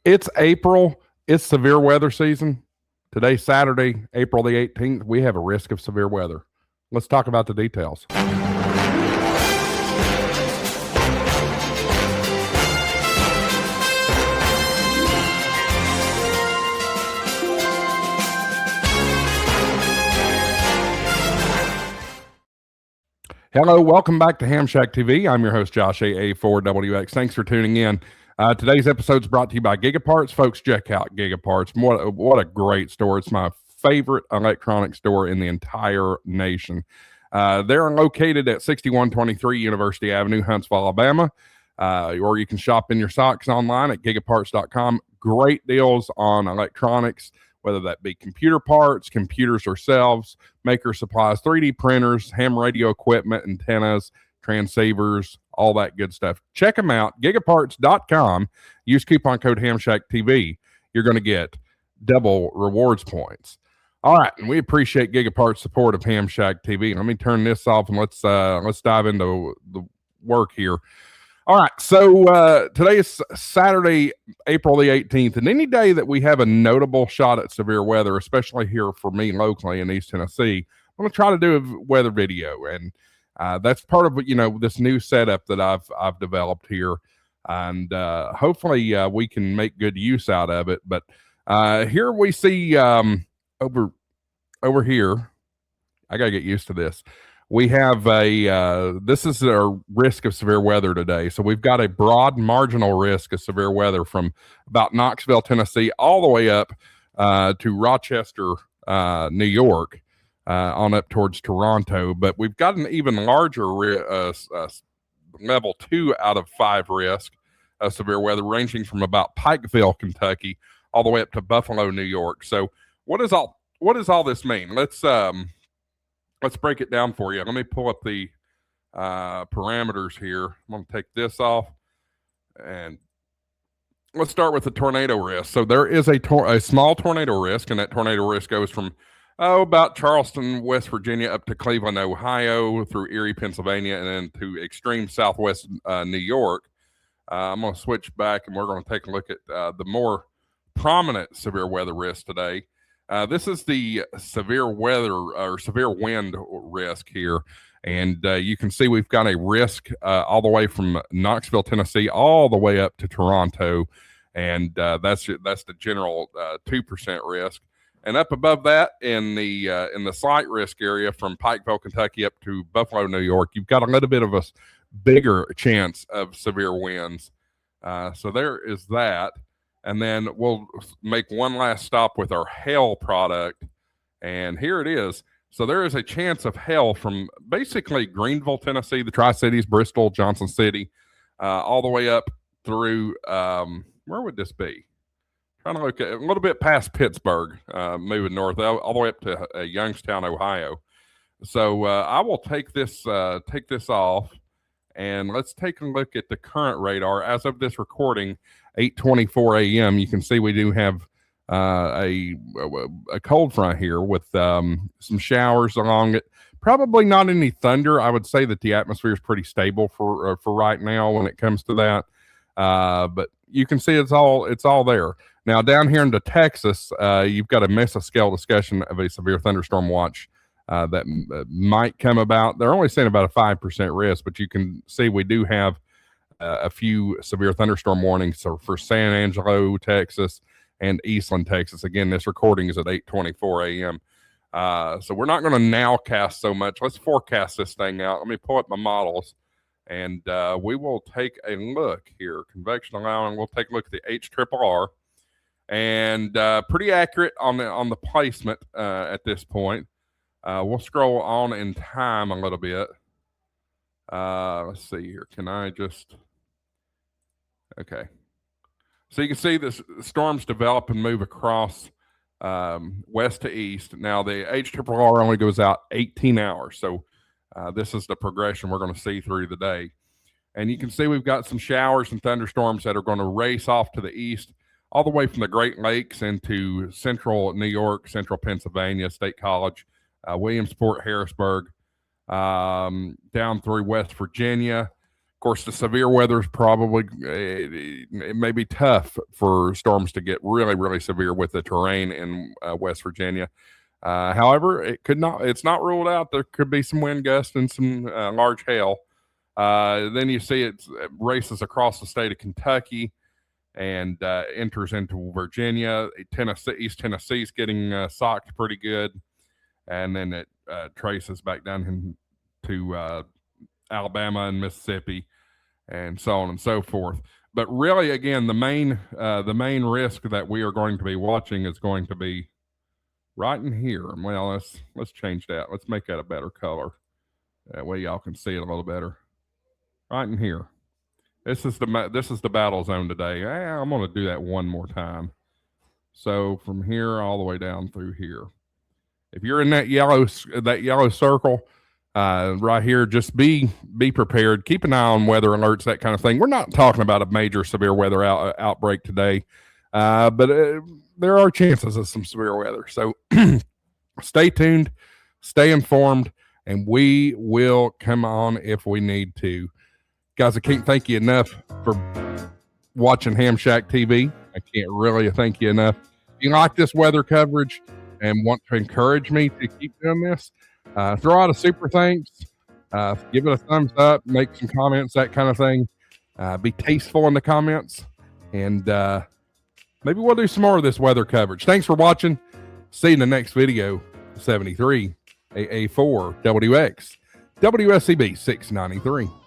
It's April. It's severe weather season. Today, Saturday, April the 18th, we have a risk of severe weather. Let's talk about the details. Hello, welcome back to HamShackTV. I'm your host, Josh AA4WX. Thanks for tuning in. Today's episode is brought to you by Gigaparts. Folks, check out Gigaparts. What a great store. It's my favorite electronic store in the entire nation. They're located at 6123 University Avenue, Huntsville, Alabama. Or you can shop in your socks online at gigaparts.com. Great deals on electronics, whether that be computer parts, computers themselves, maker supplies, 3D printers, ham radio equipment, antennas, transceivers, all that good stuff. Check them out, gigaparts.com. Use coupon code HamShackTV. You're going to get double rewards points. All right, and we appreciate Gigaparts' support of HamShackTV. Let me turn this off and let's dive into the work here. All right, so today is Saturday, April the 18th, and any day that we have a notable shot at severe weather, especially here for me locally in East Tennessee, I'm going to try to do a weather video, and that's part of this new setup that I've developed here, and hopefully we can make good use out of it. But here we see over here, I got to get used to this. We have this is our risk of severe weather today. So we've got a broad marginal risk of severe weather from about Knoxville, Tennessee, all the way up to Rochester, New York, on up towards Toronto. But we've got an even larger level 2 out of 5 risk of severe weather, ranging from about Pikeville, Kentucky, all the way up to Buffalo, New York. So what does all this mean? Let's break it down for you. Let me pull up the parameters here. I'm going to take this off, and let's start with the tornado risk. So there is a small tornado risk, and that tornado risk goes from about Charleston, West Virginia, up to Cleveland, Ohio, through Erie, Pennsylvania, and then to extreme southwest New York. I'm going to switch back, and we're going to take a look at the more prominent severe weather risk today. This is the severe weather or severe wind risk here. And you can see we've got a risk all the way from Knoxville, Tennessee, all the way up to Toronto. And that's the general 2% risk. And up above that in the slight risk area from Pikeville, Kentucky up to Buffalo, New York, you've got a little bit of a bigger chance of severe winds. So there is that. And then we'll make one last stop with our hail product. And here it is. So there is a chance of hail from basically Greenville, Tennessee, the Tri-Cities, Bristol, Johnson City, all the way up through, where would this be? Trying to look at a little bit past Pittsburgh, moving north, all the way up to Youngstown, Ohio. So I will take this off. And let's take a look at the current radar. As of this recording, 8:24 a.m., you can see we do have a cold front here with some showers along it. Probably not any thunder. I would say that the atmosphere is pretty stable for right now when it comes to that. But you can see it's all there. Now down here into Texas, you've got a mesoscale discussion of a severe thunderstorm watch that might come about. They're only saying about a 5% risk, but you can see we do have a few severe thunderstorm warnings for San Angelo, Texas, and Eastland, Texas. Again, this recording is at 8:24 a.m. So we're not going to nowcast so much. Let's forecast this thing out. Let me pull up my models, and we will take a look here. Convection allowing, we'll take a look at the HRRR, and pretty accurate on the placement at this point. We'll scroll on in time a little bit. Let's see here. Can I just... Okay. So you can see the storms develop and move across west to east. Now, the HRRR only goes out 18 hours. So this is the progression we're going to see through the day. And you can see we've got some showers and thunderstorms that are going to race off to the east, all the way from the Great Lakes into central New York, central Pennsylvania, State College, Williamsport, Harrisburg, down through West Virginia, course, the severe weather is probably, it may be tough for storms to get really, really severe with the terrain in West Virginia. However, it's not ruled out. There could be some wind gusts and some large hail. Then you see it races across the state of Kentucky and enters into Virginia. East Tennessee's getting socked pretty good. And then it traces back down into Alabama and Mississippi and so on and so forth. But really, again, the main risk that we are going to be watching is going to be right in here. Well, let's change that. Let's make that a better color. That way y'all can see it a little better. Right in here. This is the battle zone today. I'm going to do that one more time. So from here all the way down through here. If you're in that yellow circle right here, just be prepared. Keep an eye on weather alerts, that kind of thing. We're not talking about a major severe weather outbreak today, but there are chances of some severe weather. So stay tuned, stay informed, and we will come on if we need to. Guys, I can't thank you enough for watching HamShackTV. I can't really thank you enough. If you like this weather coverage and want to encourage me to keep doing this, throw out a super thanks, give it a thumbs up, make some comments, that kind of thing. Be tasteful in the comments, and maybe we'll do some more of this weather coverage. Thanks for watching. See you in the next video. 73 AA4 WX WSCB 693.